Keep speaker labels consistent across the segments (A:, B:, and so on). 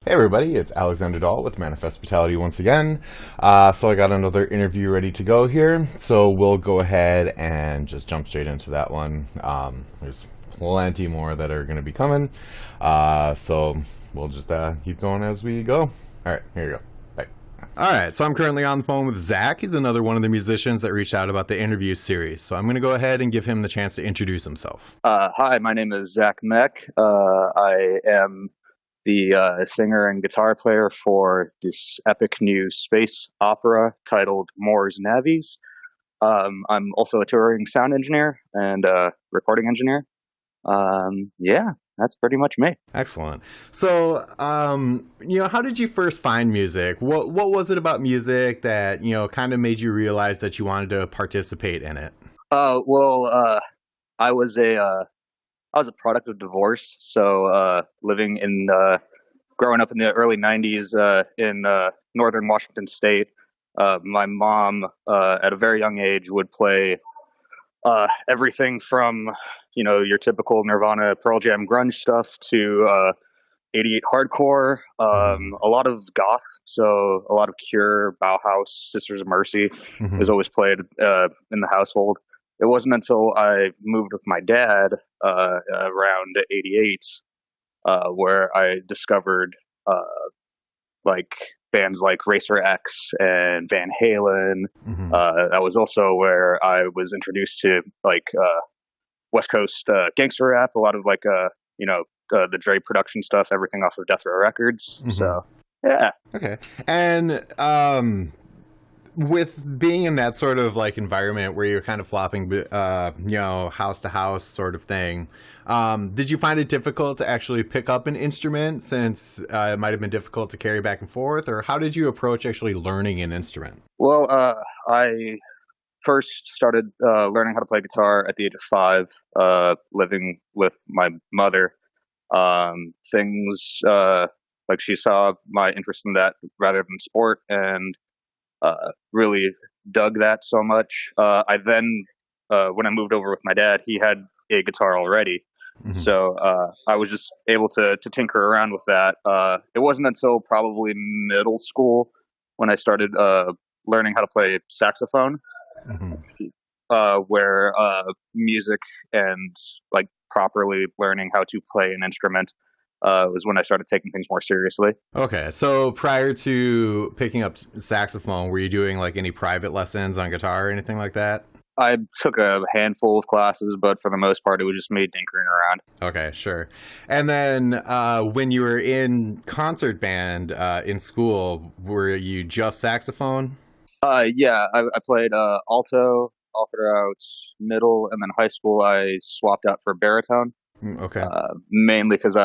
A: Hey everybody, it's Alexander Dahl with Manifest Vitality once again. So I got another interview ready to go here, so we'll go ahead and just jump straight into that one. There's plenty more that are going to be coming, so we'll just keep going as we go. Alright, here you go. Bye. Alright, so I'm currently on the phone with Zach. He's another one of the musicians that reached out about the interview series, so I'm going to go ahead and give him the chance to introduce himself.
B: Hi, my name is Zach Mech. I am the singer and guitar player for this epic new space opera titled Moore's Navies. I'm also a touring sound engineer and recording engineer. Yeah, that's pretty much me.
A: Excellent. So, how did you first find music? What was it about music that, kind of made you realize that you wanted to participate in it?
B: I was a product of divorce. So, growing up in the early 90s in northern Washington State, my mom, at a very young age, would play everything from, your typical Nirvana, Pearl Jam, grunge stuff to 88 hardcore, a lot of goth, so a lot of Cure, Bauhaus, Sisters of Mercy was always played in the household. It wasn't until I moved with my dad around 88 where I discovered like bands like Racer X and Van Halen. That was also where I was introduced to West Coast gangster rap, a lot of the Dre production stuff, everything off of Death Row Records. So yeah.
A: Okay. And with being in that sort of environment where you're kind of flopping, house to house sort of thing, did you find it difficult to actually pick up an instrument since it might have been difficult to carry back and forth, or how did you approach actually learning an instrument?
B: Well, I first started learning how to play guitar at the age of 5, living with my mother. Things like she saw my interest in that rather than sport, and really dug that so much. I then, when I moved over with my dad, he had a guitar already. So I was just able to tinker around with that. It wasn't until probably middle school when I started learning how to play saxophone, where music and properly learning how to play an instrument was when I started taking things more seriously.
A: Okay, so prior to picking up saxophone, were you doing any private lessons on guitar or anything like that?
B: I took a handful of classes, but for the most part, it was just me tinkering around.
A: Okay, sure. And then when you were in concert band in school, were you just saxophone?
B: Yeah, I played alto all throughout middle, and then high school I swapped out for baritone.
A: Okay.
B: Mainly because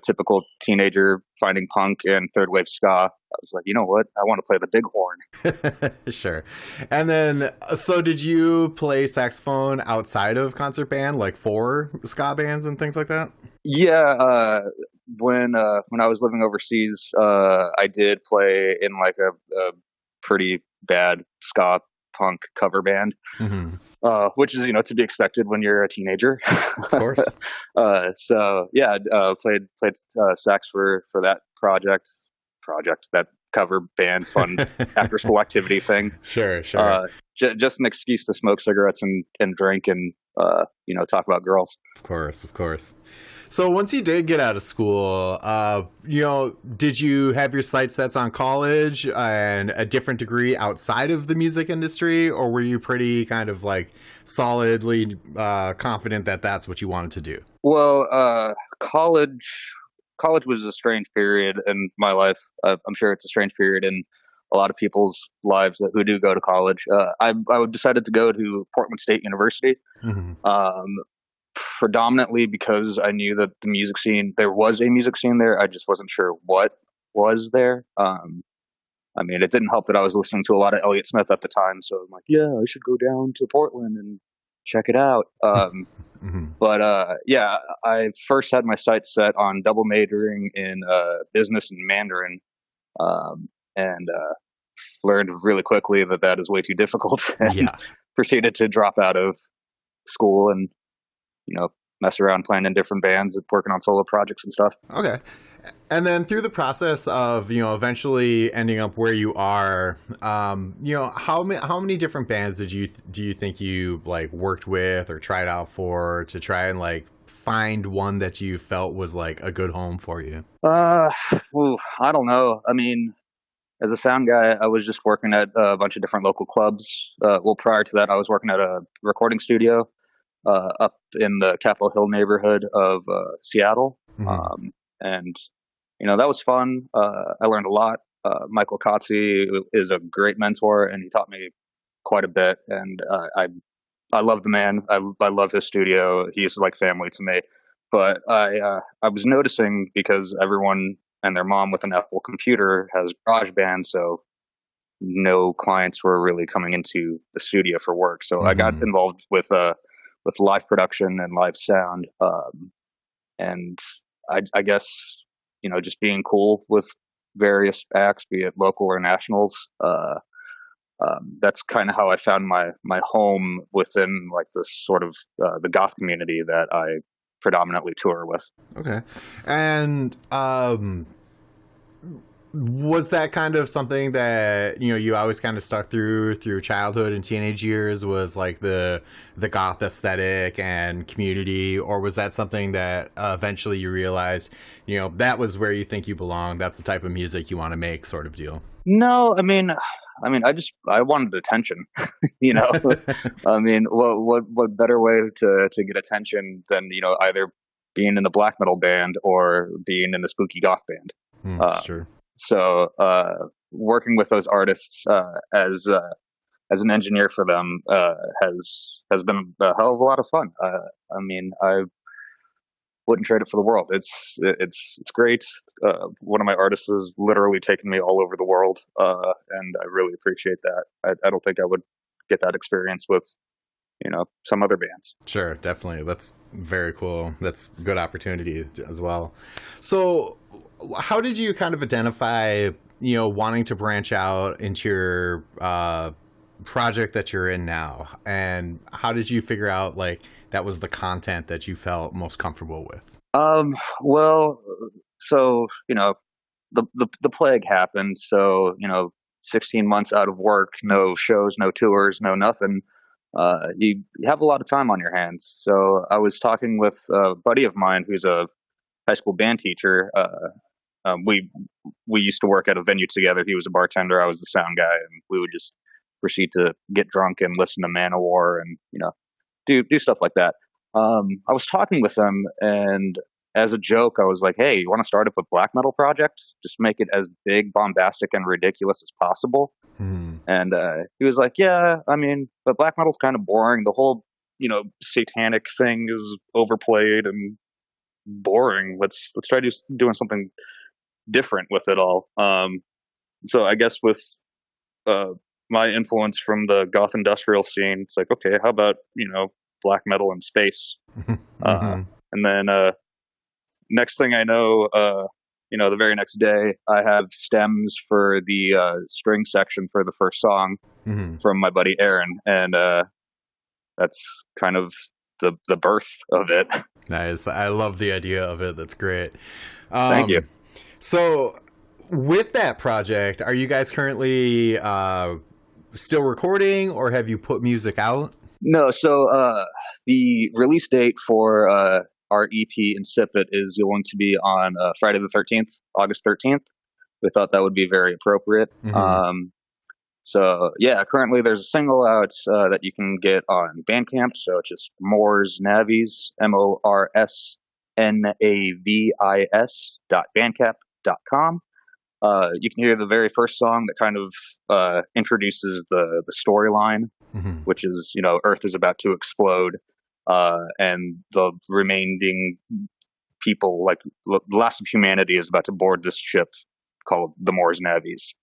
B: typical teenager finding punk and third wave ska. I was like, you know what? I want to play the big horn.
A: Sure. And then, so did you play saxophone outside of concert band, like for ska bands and things like that?
B: Yeah. When I was living overseas, I did play in a pretty bad ska punk cover band, which is to be expected when you're a teenager.
A: Of course.
B: So yeah, played sax for that project, that cover band fun after school activity thing.
A: Sure.
B: Just an excuse to smoke cigarettes and drink and talk about girls.
A: Of course. So once you did get out of school, did you have your sights set on college and a different degree outside of the music industry, or were you pretty kind of solidly confident that that's what you wanted to do?
B: Well, college was a strange period in my life. I'm sure it's a strange period in a lot of people's lives who do go to college. I decided to go to Portland State University. Predominantly because I knew that there was a music scene there. I just wasn't sure what was there. It didn't help that I was listening to a lot of Elliott Smith at the time. So I'm like, yeah, I should go down to Portland and check it out. But yeah, I first had my sights set on double majoring in business and Mandarin, and learned really quickly that is way too difficult, and proceeded to drop out of school and mess around playing in different bands and working on solo projects and stuff.
A: Okay. And then through the process of, eventually ending up where you are, how many different bands do you think you like worked with or tried out for to try and like find one that you felt was like a good home for you?
B: I don't know. I mean, as a sound guy, I was just working at a bunch of different local clubs. Well, prior to that, I was working at a recording studio up in the Capitol Hill neighborhood of Seattle.
A: Mm-hmm.
B: And that was fun. I learned a lot. Michael Kotze is a great mentor, and he taught me quite a bit. And I love the man. I love his studio. He's like family to me. But I was noticing, because everyone and their mom with an Apple computer has GarageBand, so no clients were really coming into the studio for work. So I got
A: Mm-hmm.
B: involved with live production and live sound. And I guess, just being cool with various acts, be it local or nationals. That's kind of how I found my home within like this sort of the goth community that I predominantly tour with.
A: Okay. And was that kind of something that you always kind of stuck through childhood and teenage years, was like the goth aesthetic and community, or was that something that eventually you realized that was where you think you belong, that's the type of music you want to make, sort of deal?
B: No, I wanted attention. you know, I mean, what better way to get attention than either being in the black metal band or being in the spooky goth band. Uh,
A: Sure.
B: so working with those artists as an engineer for them has been a hell of a lot of fun. I wouldn't trade it for the world. It's great. One of my artists has literally taken me all over the world, and I really appreciate that. I don't think I would get that experience with some other bands.
A: Sure, definitely. That's very cool. That's a good opportunity as well. So, how did you kind of identify, wanting to branch out into your project that you're in now? And how did you figure out like that was the content that you felt most comfortable with?
B: Well, so the plague happened. So 16 months out of work, no shows, no tours, no nothing. You have a lot of time on your hands. So I was talking with a buddy of mine who's a high school band teacher. We used to work at a venue together. He was a bartender, I was the sound guy, and we would just proceed to get drunk and listen to Manowar and do stuff like that. I was talking with him, and as a joke, I was like, "Hey, you want to start up a black metal project? Just make it as big, bombastic, and ridiculous as possible."
A: Hmm.
B: And he was like, "Yeah, I mean, but black metal's kind of boring. The whole satanic thing is overplayed and boring. Let's try doing something different with it all." So I guess with uh, my influence from the goth industrial scene, it's like, okay, how about black metal in space? Uh,
A: Hmm.
B: and then next thing I know, the very next day, I have stems for the string section for the first song
A: Hmm.
B: from my buddy Aaron, and that's kind of the birth of it.
A: Nice. I love the idea of it. That's great.
B: Thank you.
A: So, with that project, are you guys currently still recording, or have you put music out?
B: No, so the release date for our EP Insipid is going to be on Friday the 13th, August 13th. We thought that would be very appropriate.
A: Hmm.
B: So yeah, currently there's a single out that you can get on Bandcamp. So it's just Mors Navies, MORSNAVIS.bandcamp.com. You can hear the very first song that kind of introduces the storyline,
A: Hmm.
B: which is Earth is about to explode, and the remaining people, like the last of humanity, is about to board this ship called the Mors Navies.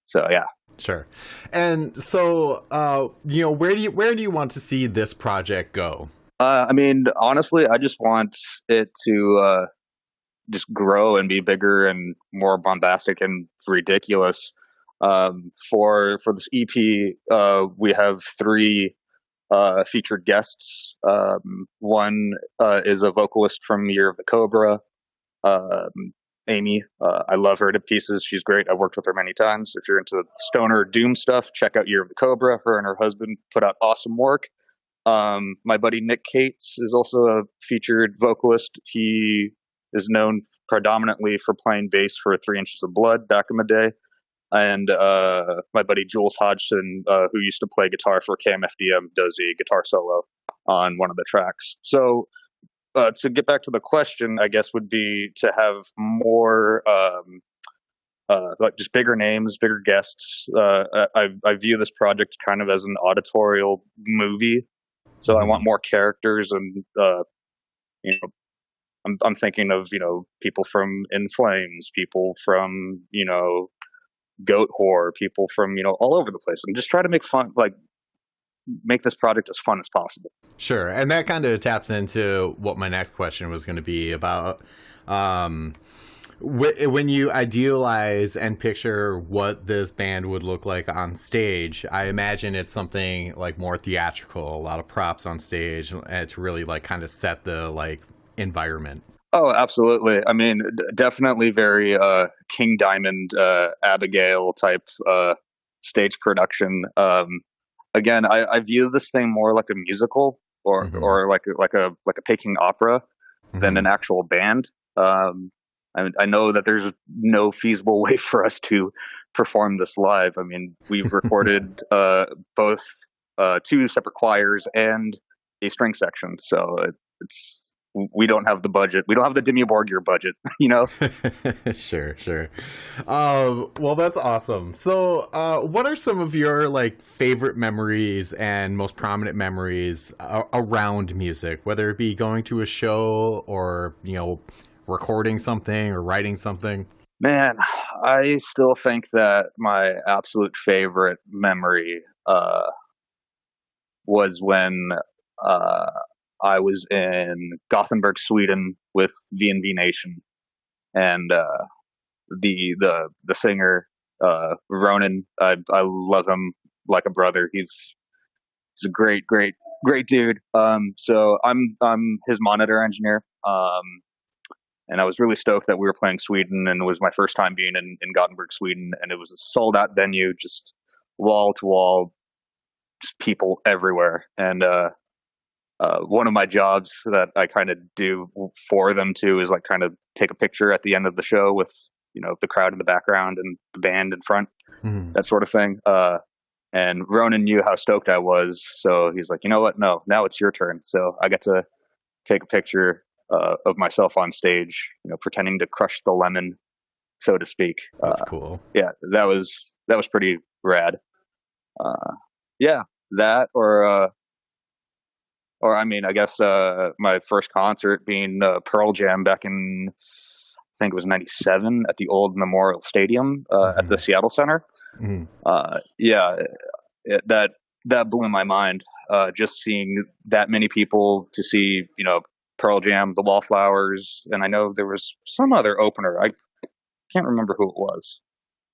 B: So yeah.
A: Sure. And so, where do you want to see this project go?
B: Honestly, I just want it to just grow and be bigger and more bombastic and ridiculous. For this EP, we have three featured guests. One is a vocalist from Year of the Cobra, Amy. I love her to pieces. She's great. I've worked with her many times. If you're into stoner doom stuff, check out Year of the Cobra. Her and her husband put out awesome work. My buddy Nick Cates is also a featured vocalist. He is known predominantly for playing bass for 3 Inches of Blood back in the day. And my buddy Jules Hodgson, who used to play guitar for KMFDM, does a guitar solo on one of the tracks. So to get back to the question, I guess would be to have more like just bigger names, bigger guests. I view this project kind of as an auditorial movie, so I want more characters, and you know, I'm thinking of people from In Flames, people from Goat Horror, people from all over the place, and just try to make this project as fun as possible.
A: Sure, and that kind of taps into what my next question was going to be about. When you idealize and picture what this band would look like on stage, I imagine it's something like more theatrical, a lot of props on stage, and to really like kind of set the environment.
B: Oh, absolutely. I mean, definitely very King Diamond, Abigail type stage production. Again, I view this thing more like a musical or like a Peking opera than an actual band. I know that there's no feasible way for us to perform this live. I mean, we've recorded both 2 separate choirs and a string section, so we don't have the budget. We don't have the Dimmu Borgir budget,
A: Sure. Well, that's awesome. So, what are some of your favorite memories and most prominent memories around music, whether it be going to a show or, recording something or writing something?
B: Man, I still think that my absolute favorite memory was when I was in Gothenburg, Sweden, with V&V Nation, and the singer Ronan. I love him like a brother. He's a great dude. So I'm his monitor engineer. And I was really stoked that we were playing Sweden, and it was my first time being in Gothenburg, Sweden, and it was a sold out venue, just wall to wall, just people everywhere. And one of my jobs that I kind of do for them too is kind of take a picture at the end of the show with the crowd in the background and the band in front, that sort of thing. And Ronan knew how stoked I was, so he's like, you know what? No, now it's your turn. So I got to take a picture of myself on stage, pretending to crush the lemon, so to speak.
A: That's cool.
B: Yeah, that was pretty rad. Yeah, that or I mean, I guess my first concert being Pearl Jam back in, I think it was '97 at the old Memorial Stadium at the Seattle Center. Yeah, that blew my mind. Just seeing that many people to see, Pearl Jam, the Wallflowers, and I know there was some other opener. I can't remember who it was,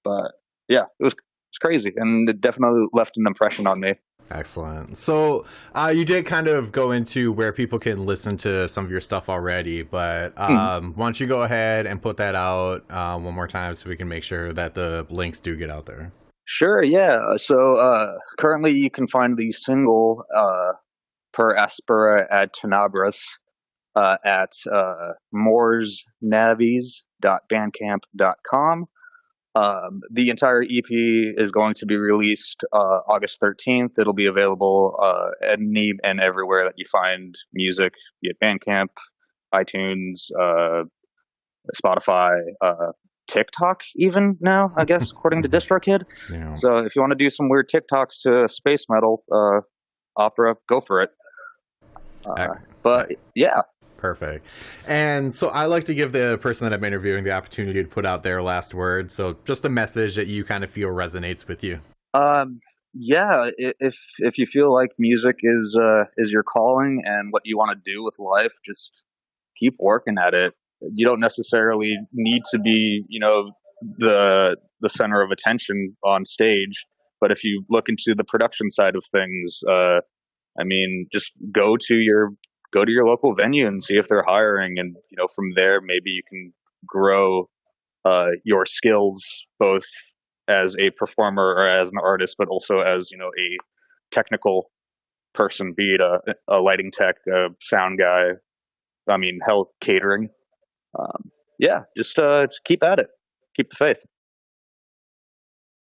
B: but yeah, it was crazy, and it definitely left an impression on me.
A: Excellent. So you did kind of go into where people can listen to some of your stuff already, but why don't you go ahead and put that out one more time so we can make sure that the links do get out there?
B: Sure, yeah. So currently you can find the single Per Aspera ad Tenebras at mooresnavies.bandcamp.com. The entire EP is going to be released August 13th. It'll be available any and everywhere that you find music, be it Bandcamp, iTunes, Spotify, TikTok even now, I guess, according to DistroKid.
A: Yeah.
B: So if you want to do some weird TikToks to space metal opera, go for it. But yeah.
A: Perfect. And so I like to give the person that I'm interviewing the opportunity to put out their last word. So just a message that you kind of feel resonates with you.
B: Yeah, if you feel like music is your calling and what you want to do with life, just keep working at it. You don't necessarily need to be, the center of attention on stage, but if you look into the production side of things, I mean, just go to your local venue and see if they're hiring, and from there maybe you can grow your skills both as a performer or as an artist, but also as a technical person, be it a lighting tech, a sound guy. I mean, hell, catering. Yeah, just keep at it, keep the faith.